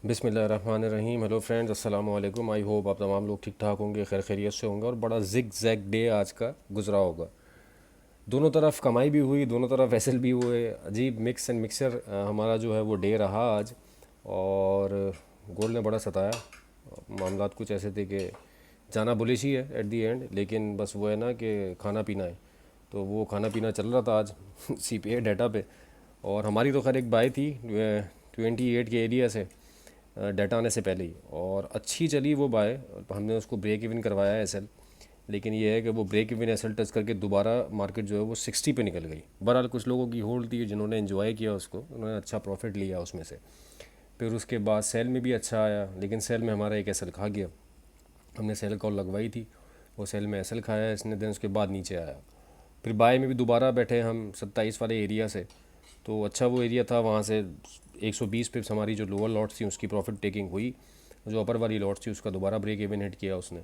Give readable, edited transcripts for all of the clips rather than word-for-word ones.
बिस्मिल्लाहिर्रहमानिर्रहीम। Hello friends, अस्सलाम वालेकुम। आई होप आप तमाम लोग ठीक ठाक होंगे, खैर खैरियत से होंगे और बड़ा जिग जैग डे आज का गुजरा होगा। दोनों तरफ कमाई भी हुई, दोनों तरफ एसएल भी हुए। अजीब मिक्स एंड मिक्सर हमारा जो है वो डे रहा आज। और गोल्ड ने बड़ा सताया। मामलात कुछ ऐसे थे कि जाना बुलिश ही है एट दी एंड, लेकिन बस वो है ना कि खाना पीना है, तो वो खाना पीना चल रहा था आज सीपीआई डाटा पे। और हमारी तो खैर एक बाई थी 28 के एरिया से, डाटा आने से पहले ही, और अच्छी चली वो बाय। हमने उसको ब्रेक इवन करवाया है एसएल, लेकिन ये है कि वो ब्रेक इवन एसएल टच करके दोबारा मार्केट जो है वो 60 पे निकल गई। बहरहाल कुछ लोगों की होल्ड थी जिन्होंने एंजॉय किया उसको, उन्होंने अच्छा प्रॉफिट लिया उसमें से। फिर उसके बाद सेल में भी अच्छा आया, लेकिन सेल में हमारा एक एसएल खा गया। हमने सेल कॉल लगवाई थी, वो सेल में एसएल खाया इसने, दिन उसके बाद नीचे आया। फिर बाय में भी दोबारा बैठे हम 27 वाले एरिया से, तो अच्छा वो एरिया था, वहाँ से 120 पिप्स हमारी जो लोअर लॉट्स थी उसकी प्रॉफिट टेकिंग हुई। जो अपर वाली लॉट्स थी उसका दोबारा ब्रेक इवन हिट किया उसने।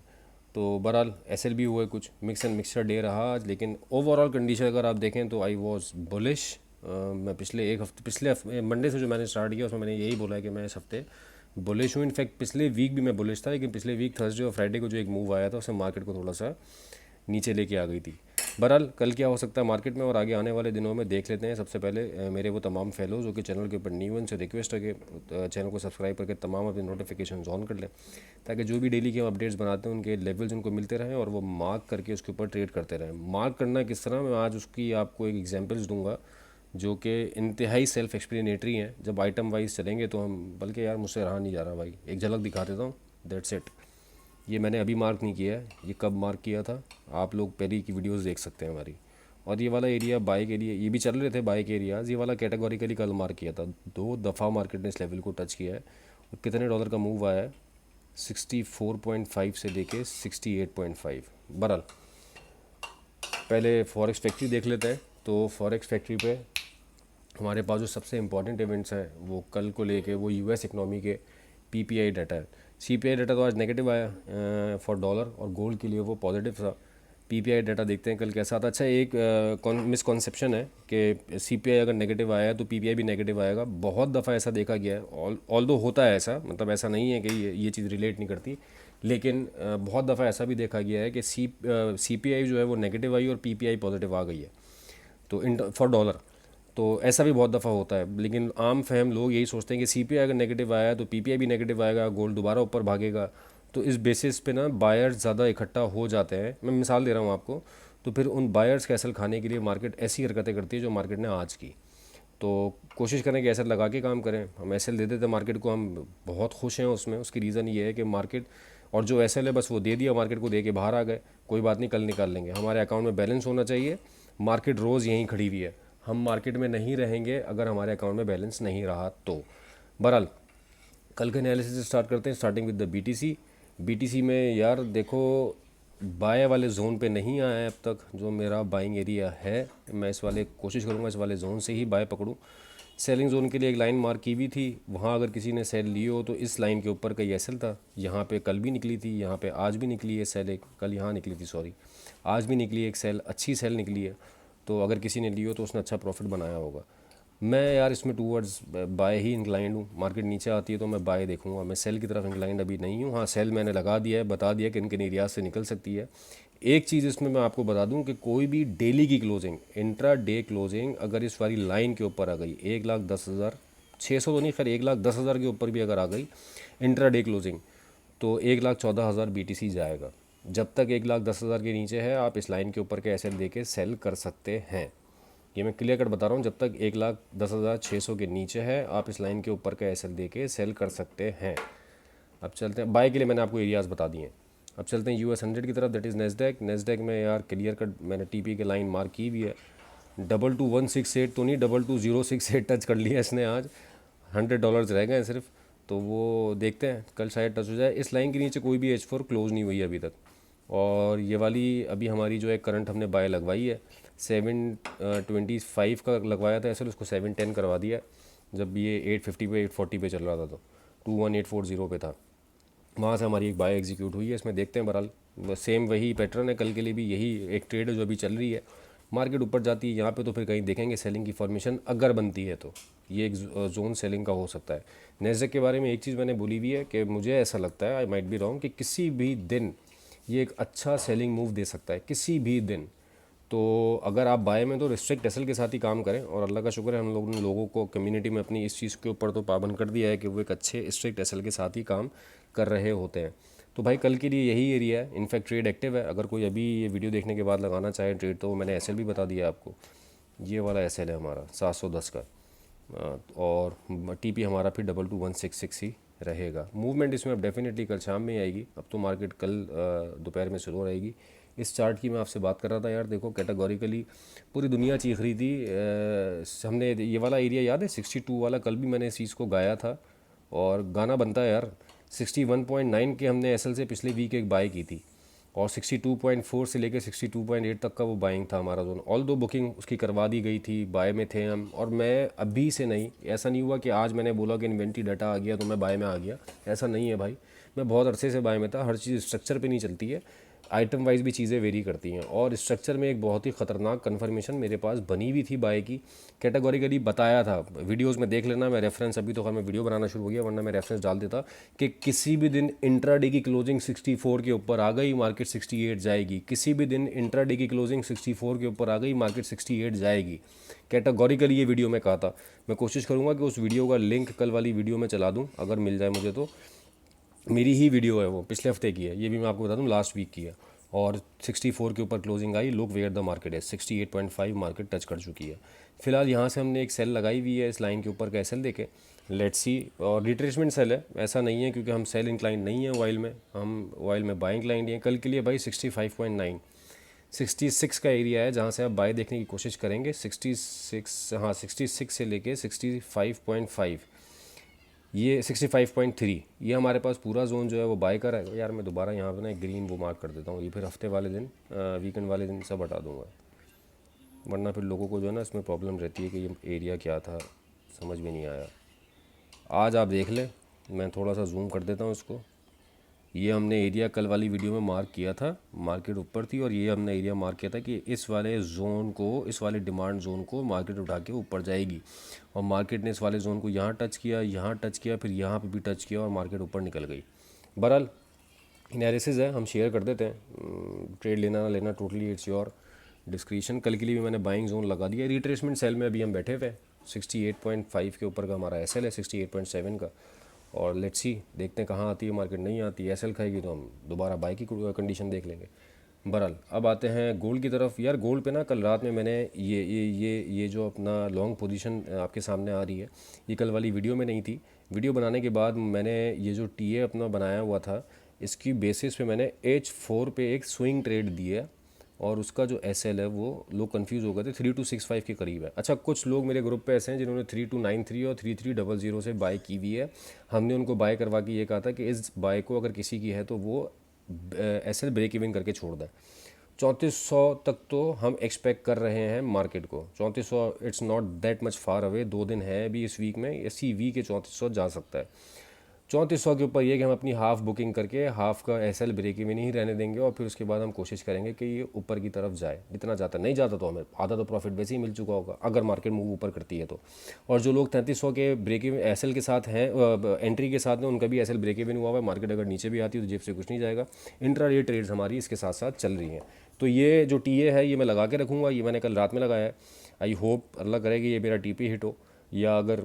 तो बहरहाल एसएल भी हुए, कुछ मिक्स एंड मिक्सचर डे रहा आज। लेकिन ओवरऑल कंडीशन अगर आप देखें तो आई वॉज बुलिश। मैं पिछले एक हफ्ते, पिछले मंडे से जो मैंने स्टार्ट किया उसमें मैंने यही बोला है कि मैं इस हफ्ते बुलिश हूँ। इनफैक्ट पिछले वीक भी मैं बुलिश था, लेकिन पिछले वीक थर्सडे और फ्राइडे को जो एक मूव आया था उससे मार्केट को थोड़ा सा नीचे लेके आ गई थी। बहरहाल कल क्या हो सकता है मार्केट में और आगे आने वाले दिनों में देख लेते हैं। सबसे पहले मेरे वो तमाम फेलोज़ जो कि चैनल के ऊपर न्यू हैं, उनसे रिक्वेस्ट है कि चैनल को सब्सक्राइब करके तमाम अपने नोटिफिकेशन ऑन कर लें, ताकि जो भी डेली के हम अपडेट्स बनाते हैं उनके लेवल्स उनको मिलते रहें और वो मार्क करके उसके ऊपर ट्रेड करते रहें। मार्क करना किस तरह, मैं आज उसकी आपको एक एग्जाम्पल्स दूंगा जो कि इंतहाई सेल्फ एक्सप्लेनेटरी हैं। जब आइटम वाइज चलेंगे तो हम, बल्कि यार मुझसे रहा नहीं जा रहा भाई, एक झलक दिखा देता हूँ, दैट्स इट। ये मैंने अभी मार्क नहीं किया है, ये कब मार्क किया था आप लोग पहले की वीडियोस देख सकते हैं हमारी। और ये वाला एरिया बाय के लिए, ये भी चल रहे थे बाय के एरियाज, ये वाला कैटेगोरिकली कल मार्क किया था। 2 दफ़ा मार्केट ने इस लेवल को टच किया है। और कितने डॉलर का मूव आया है, 64.5 से लेके 68.5। बहरहाल पहले फॉरेक्स फैक्ट्री देख लेते हैं। तो फॉरेक्स फैक्ट्री पे हमारे पास जो सबसे इंपॉर्टेंट इवेंट्स हैं वो कल को लेके वो यूएस इकनॉमी के पीपीआई डाटा है। सीपीआई डाटा तो आज नेगेटिव आया फॉर डॉलर, और गोल्ड के लिए वो पॉजिटिव था। पीपीआई डाटा देखते हैं कल कैसा आता। अच्छा, एक मिसकॉन्सेप्शन है कि सीपीआई अगर नेगेटिव आया है तो पीपीआई भी नेगेटिव आएगा। बहुत दफ़ा ऐसा देखा गया है, ऑल दो होता है ऐसा, मतलब ऐसा नहीं है कि ये चीज़ रिलेट नहीं करती, लेकिन बहुत दफ़ा ऐसा भी देखा गया है कि सीपीआई जो है वो नेगेटिव आई और पीपीआई पॉजिटिव आ गई है, तो इन फॉर डॉलर। तो ऐसा भी बहुत दफ़ा होता है, लेकिन आम फहम लोग यही सोचते हैं कि सीपीआई अगर नेगेटिव आया तो पीपीआई भी नेगेटिव आएगा, गोल्ड दोबारा ऊपर भागेगा। तो इस बेसिस पे ना बायर्स ज़्यादा इकट्ठा हो जाते हैं। मैं मिसाल दे रहा हूँ आपको। तो फिर उन बायर्स का एसल खाने के लिए मार्केट ऐसी हरकतें करती है जो मार्केट ने आज की। तो कोशिश करें कि एसल लगा के काम करें। हम एसल दे देते मार्केट को, हम बहुत खुश हैं उसमें। उसकी रीज़न ये है कि मार्केट, और जो एसल है बस वो दे दिया मार्केट को, दे के बाहर आ गए, कोई बात नहीं, कल निकाल लेंगे। हमारे अकाउंट में बैलेंस होना चाहिए। मार्केट रोज़ यहीं खड़ी हुई है, हम मार्केट में नहीं रहेंगे अगर हमारे अकाउंट में बैलेंस नहीं रहा तो। बहरहाल कल के एनालिसिस स्टार्ट करते हैं, starting with the BTC. BTC में यार देखो, बाय वाले जोन पे नहीं आया है अब तक, जो मेरा बाइंग एरिया है। मैं इस वाले कोशिश करूँगा इस वाले जोन से ही बाय पकड़ूँ। सेलिंग जोन के लिए एक लाइन मार्क की हुई थी, वहाँ अगर किसी ने सेल ली हो तो इस लाइन के ऊपर का ये सेल था। यहाँ पे कल भी निकली थी, यहाँ पे आज भी निकली है सेल एक, कल यहाँ निकली थी सॉरी, आज भी निकली एक सेल, अच्छी सेल निकली है। तो अगर किसी ने ली हो तो उसने अच्छा प्रॉफिट बनाया होगा। मैं यार इसमें टूवर्ड्स बाय ही इंक्लाइंड हूँ। मार्केट नीचे आती है तो मैं बाय देखूंगा, मैं सेल की तरफ इंक्लाइंड अभी नहीं हूँ। हाँ, सेल मैंने लगा दिया है, बता दिया कि किन एरियाज से निकल सकती है। एक चीज़ इसमें मैं आपको बता दूं कि कोई भी डेली की क्लोजिंग, इंट्रा डे क्लोजिंग अगर इस वाली लाइन के ऊपर आ गई 1,10,600 तो नहीं, खैर 1,10,000 के ऊपर भी अगर आ गई इंट्रा डे क्लोजिंग, तो 1,14,000 बीटीसी जाएगा। जब तक 1,10,000 के नीचे है आप इस लाइन के ऊपर के एसेट दे के सेल कर सकते हैं। ये मैं क्लियर कट बता रहा हूँ, जब तक 1,10,600 के नीचे है आप इस लाइन के ऊपर का एसेट दे के सेल कर सकते हैं। अब चलते हैं बाय के लिए, मैंने आपको एरियाज़ बता दिए हैं। अब चलते हैं US 100 की तरफ, दैट इज़ नेस्डैक। नेस्डैक में यार क्लियर कट मैंने टीपी के लाइन मार्क की भी है। 22,168 तो नहीं, 22,068 टच कर लिया इसने आज। $100 रह गए सिर्फ, तो वो देखते हैं कल शायद टच हो जाए। इस लाइन के नीचे कोई भी H4 क्लोज नहीं हुई है अभी तक। और ये वाली अभी हमारी जो है करंट हमने बाय लगवाई है, 725 का लगवाया था ऐसे, उसको 710 करवा दिया जब ये 850 पे 840 पे चल रहा था, तो 21,840 पे था। वहाँ से हमारी एक बाय एग्जीक्यूट हुई है। इसमें देखते हैं, बहरहाल सेम वही पैटर्न है, कल के लिए भी यही एक ट्रेड है जो अभी चल रही है। मार्केट ऊपर जाती है यहाँ पे तो फिर कहीं देखेंगे सेलिंग की फॉर्मेशन अगर बनती है तो ये एक जोन सेलिंग का हो सकता है। नेस्डेक के बारे में एक चीज़ मैंने बोली हुई है कि मुझे ऐसा लगता है, आई माइट बी रॉन्ग, कि किसी भी दिन ये एक अच्छा सेलिंग मूव दे सकता है, किसी भी दिन। तो अगर आप बाय में तो रिस्ट्रिक्ट एसएल के साथ ही काम करें, और अल्लाह का शुक्र है हम लोगों ने लोगों को कम्युनिटी में अपनी इस चीज़ के ऊपर तो पाबंद कर दिया है कि वो एक अच्छे स्ट्रिक्ट एसएल के साथ ही काम कर रहे होते हैं। तो भाई कल के लिए यही एरिया है, इनफैक्ट ट्रेड एक्टिव है। अगर कोई अभी ये वीडियो देखने के बाद लगाना चाहे ट्रेड तो मैंने एसएल भी बता दिया आपको, ये वाला एसएल है हमारा 710 का। और टीपी हमारा फिर 22166 ही रहेगा। मूवमेंट इसमें अब डेफिनेटली कल शाम में ही आएगी, अब तो मार्केट कल दोपहर में शुरू हो रहेगी। इस चार्ट की मैं आपसे बात कर रहा था यार, देखो कैटेगोरिकली पूरी दुनिया चीख रही थी। हमने ये वाला एरिया याद है 62 वाला, कल भी मैंने इस चीज़ को गाया था और गाना बनता है यार। 61.9 के हमने एसएल से पिछले वीक एक बाय की थी, और 62.4 से लेकर 62.8 तक का वो बाइंग था हमारा जोन। ऑल दो बुकिंग उसकी करवा दी गई थी, बाय में थे हम। और मैं अभी से नहीं, ऐसा नहीं हुआ कि आज मैंने बोला कि इन्वेंट्री डाटा आ गया तो मैं बाय में आ गया, ऐसा नहीं है भाई। मैं बहुत अरसे से बाय में था। हर चीज़ स्ट्रक्चर पे नहीं चलती है, आइटम वाइज भी चीज़ें वेरी करती हैं। और स्ट्रक्चर में एक बहुत ही ख़तरनाक कन्फर्मेशन मेरे पास बनी हुई थी बाय की, कैटेगोरिकली बताया था। वीडियोस में देख लेना, मैं रेफरेंस अभी तो खैर मैं वीडियो बनाना शुरू हो गया, वरना मैं रेफरेंस डाल देता कि किसी भी दिन इंट्राडे की क्लोजिंग 64 के ऊपर आ गई, मार्केट 68 जाएगी। किसी भी दिन इंट्राडे की क्लोजिंग 64 के ऊपर आ गई, मार्केट 68 जाएगी। कैटेगोरिकली ये वीडियो में कहा था। मैं कोशिश करूँगा कि उस वीडियो का लिंक कल वाली वीडियो में चला दूँ अगर मिल जाए मुझे तो। मेरी ही वीडियो है वो, पिछले हफ्ते की है, ये भी मैं आपको बता दूं लास्ट वीक की है। और 64 के ऊपर क्लोजिंग आई। लुक वेयर द मार्केट है, 68.5 मार्केट टच कर चुकी है। फिलहाल यहाँ से हमने एक सेल लगाई हुई है इस लाइन के ऊपर का एसएल देके, लेट्स सी। और रिट्रेसमेंट सेल है, ऐसा नहीं है क्योंकि हम सेल इंक्लाइंड नहीं है ऑयल में, हम ऑयल में बाइंग इंक्लाइंड हैं। कल के लिए भाई 65.9 66 का एरिया है जहाँ से आप बाय देखने की कोशिश करेंगे। 66, हाँ 66 से लेके 65.5, ये 65.3, ये हमारे पास पूरा जोन जो है वो बाय का रहेगा। यार मैं दोबारा यहाँ पे ना एक ग्रीन वो मार्क कर देता हूँ, ये फिर हफ्ते वाले दिन वीकेंड वाले दिन सब हटा दूँगा, वरना फिर लोगों को जो है ना इसमें प्रॉब्लम रहती है कि ये एरिया क्या था, समझ में नहीं आया। आज आप देख लें, मैं थोड़ा सा जूम कर देता हूँ इसको। ये हमने एरिया कल वाली वीडियो में मार्क किया था, मार्केट ऊपर थी, और ये हमने एरिया मार्क किया था कि इस वाले जोन को, इस वाले डिमांड जोन को मार्केट उठा के ऊपर जाएगी। और मार्केट ने इस वाले जोन को यहाँ टच किया, यहाँ टच किया, फिर यहाँ पे भी टच किया और मार्केट ऊपर निकल गई। बहरहाल एनालिसिस है, हम शेयर कर देते हैं। ट्रेड लेना ना लेना टोटली इट्स योर डिस्क्रिप्शन। कल के लिए भी मैंने बाइंग जोन लगा दिया। रिट्रेसमेंट सेल में अभी हम बैठे हुए, 68.5 के ऊपर का हमारा एसएल है, 68.7 का। और लेट्स सी, देखते हैं कहाँ आती है मार्केट। नहीं आती है, एसएल खाएगी तो हम दोबारा बाय की कंडीशन देख लेंगे। बहरहाल अब आते हैं गोल्ड की तरफ। यार गोल्ड पे ना कल रात में मैंने ये जो अपना लॉन्ग पोजीशन आपके सामने आ रही है, ये कल वाली वीडियो में नहीं थी। वीडियो बनाने के बाद मैंने ये जो टीए अपना बनाया हुआ था, इसकी बेसिस पे मैंने H4 पे एक स्विंग ट्रेड दी है, और उसका जो एसएल है वो लोग कंफ्यूज हो गए थे, 3265 के करीब है। अच्छा, कुछ लोग मेरे ग्रुप पे ऐसे हैं जिन्होंने 3293 और 3300 से बाय की हुई है। हमने उनको बाय करवा के ये कहा था कि इस बाय को अगर किसी की है तो वो एसएल ब्रेक इवन करके छोड़ दें। 3400 तक तो हम एक्सपेक्ट कर रहे हैं मार्केट को। 3400 it's not that much far away, 2 दिन है अभी इस वीक में, इसी वीक के 3400 जा सकता है। 3400 के ऊपर ये कि हम अपनी हाफ़ बुकिंग करके हाफ़ का एसएल ब्रेक इवन ही रहने देंगे, और फिर उसके बाद हम कोशिश करेंगे कि ये ऊपर की तरफ जाए। जितना जाता नहीं जाता तो हमें आधा तो प्रॉफिट वैसे ही मिल चुका होगा अगर मार्केट मूव ऊपर करती है तो। और जो लोग 3300 के ब्रेक इवन एसएल के साथ हैं, एंट्री के साथ हैं, उनका भी एसएल ब्रेक इवन हुआ हुआ है। मार्केट अगर नीचे भी आती है तो जेब से कुछ नहीं जाएगा। इंट्रा डे ट्रेड्स हमारी इसके साथ साथ चल रही हैं। तो ये जो टीए है ये मैं लगा के रखूँगा, ये मैंने कल रात में लगाया है। आई होप अल्लाह करे कि ये मेरा टीपी हिट हो, या अगर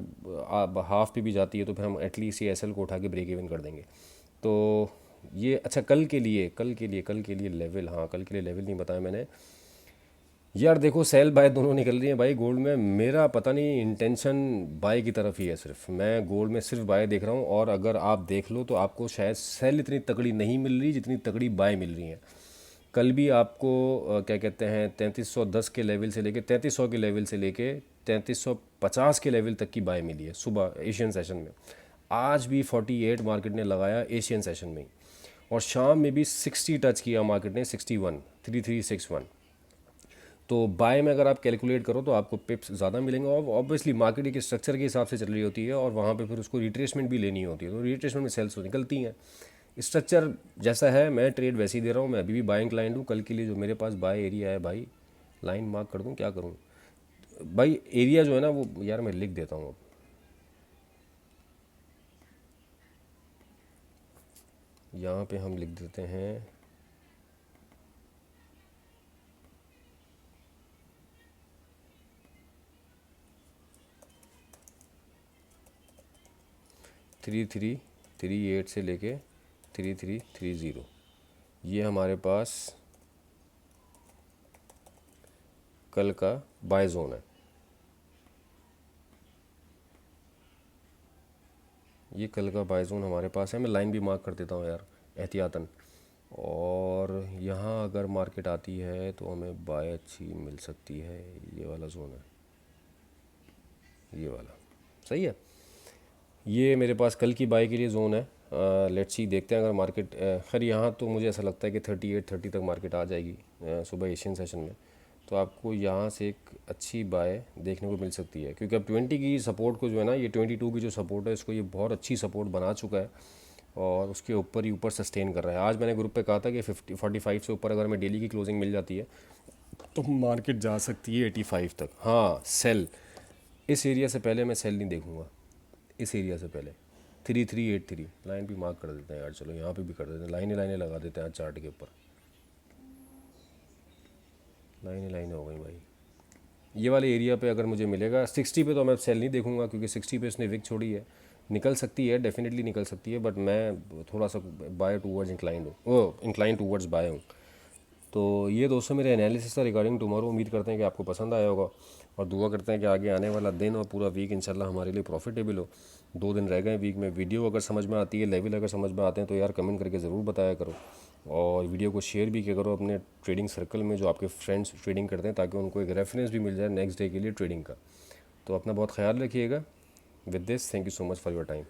हाफ पे भी जाती है तो फिर हम एटलीस्ट ये एसएल को उठा के ब्रेक इवन कर देंगे। तो ये अच्छा कल के लिए लेवल, हाँ कल के लिए लेवल नहीं बताया मैंने। यार देखो सेल बाय दोनों निकल रही हैं भाई गोल्ड में। मेरा पता नहीं इंटेंशन बाय की तरफ ही है, सिर्फ मैं गोल्ड में सिर्फ बाय देख रहा हूँ। और अगर आप देख लो तो आपको शायद सेल इतनी तगड़ी नहीं मिल रही जितनी तगड़ी बाय मिल रही है। कल भी आपको क्या कहते हैं 3310 के लेवल से लेके 3300 के लेवल से लेके 3350 के लेवल तक की बाय मिली है सुबह एशियन सेशन में। आज भी 48 मार्केट ने लगाया एशियन सेशन में ही, और शाम में भी 60 टच किया मार्केट ने, 61 3361। तो बाय में अगर आप कैलकुलेट करो तो आपको पिप्स ज़्यादा मिलेंगे। और ऑब्वियसली मार्केट एक स्ट्रक्चर के हिसाब से चल रही होती है, और वहाँ पे फिर उसको रिट्रेसमेंट भी लेनी होती है, तो रिट्रेसमेंट में सेल्स तो निकलती हैं। स्ट्रक्चर जैसा है मैं ट्रेड वैसे ही दे रहा हूँ। मैं अभी भी बाइंग क्लाइंट हूँ। कल के लिए जो मेरे पास बाय एरिया है भाई, लाइन मार्क कर दूं, क्या करूं भाई? एरिया जो है ना वो यार मैं लिख देता हूँ अब। यहाँ पे हम लिख देते हैं 3338 से लेके 3330। ये हमारे पास कल का बाय जोन है। ये कल का बाय जोन हमारे पास है। मैं लाइन भी मार्क कर देता हूँ यार एहतियातन। और यहाँ अगर मार्केट आती है तो हमें बाय अच्छी मिल सकती है। ये वाला जोन है, ये वाला सही है। ये मेरे पास कल की बाय के लिए जोन है। लेट्स सी, देखते हैं अगर मार्केट खैर यहाँ तो मुझे ऐसा लगता है कि 3830 तक मार्केट आ जाएगी सुबह एशियन सेशन में। तो आपको यहाँ से एक अच्छी बाय देखने को मिल सकती है, क्योंकि अब 20 की सपोर्ट को जो है ना, ये 22 की जो सपोर्ट है इसको ये बहुत अच्छी सपोर्ट बना चुका है और उसके ऊपर ही ऊपर सस्टेन कर रहा है। आज मैंने ग्रुप पे कहा था कि 45 से ऊपर अगर हमें डेली की क्लोजिंग मिल जाती है तो मार्केट जा सकती है 85 तक। हाँ सेल, इस एरिया से पहले मैं सेल नहीं देखूंगा। इस एरिया से पहले 3383 लाइन भी मार्क कर देते हैं यार। चलो यहाँ पे भी कर देते हैं, लाइनें लाइनें लगा देते हैं चार्ट के ऊपर। लाइनें लाइनें हो गई भाई। ये वाले एरिया पे अगर मुझे मिलेगा 60 पे तो मैं सेल नहीं देखूंगा, क्योंकि 60 पे इसने विक छोड़ी है। निकल सकती है, डेफिनेटली निकल सकती है, बट मैं थोड़ा सा बाय टूवर्ड्स इंक्लाइंड हूँ, वो इंक्लाइन टूवर्ड्स बाय हूँ। तो ये दोस्तों मेरे एनालिसिस था रिगार्डिंग टुमारो। उम्मीद करते हैं कि आपको पसंद आया होगा और दुआ करते हैं कि आगे आने वाला दिन और पूरा वीक इंशाल्लाह हमारे लिए प्रॉफिटेबल हो। 2 दिन रह गए वीक में। वीडियो अगर समझ में आती है, लेवल अगर समझ में आते हैं तो यार कमेंट करके ज़रूर बताया करो और वीडियो को शेयर भी किया करो अपने ट्रेडिंग सर्कल में जो आपके फ्रेंड्स ट्रेडिंग करते हैं, ताकि उनको एक रेफरेंस भी मिल जाए नेक्स्ट डे के लिए ट्रेडिंग का। तो अपना बहुत ख्याल रखिएगा। With this, thank you so much for your time.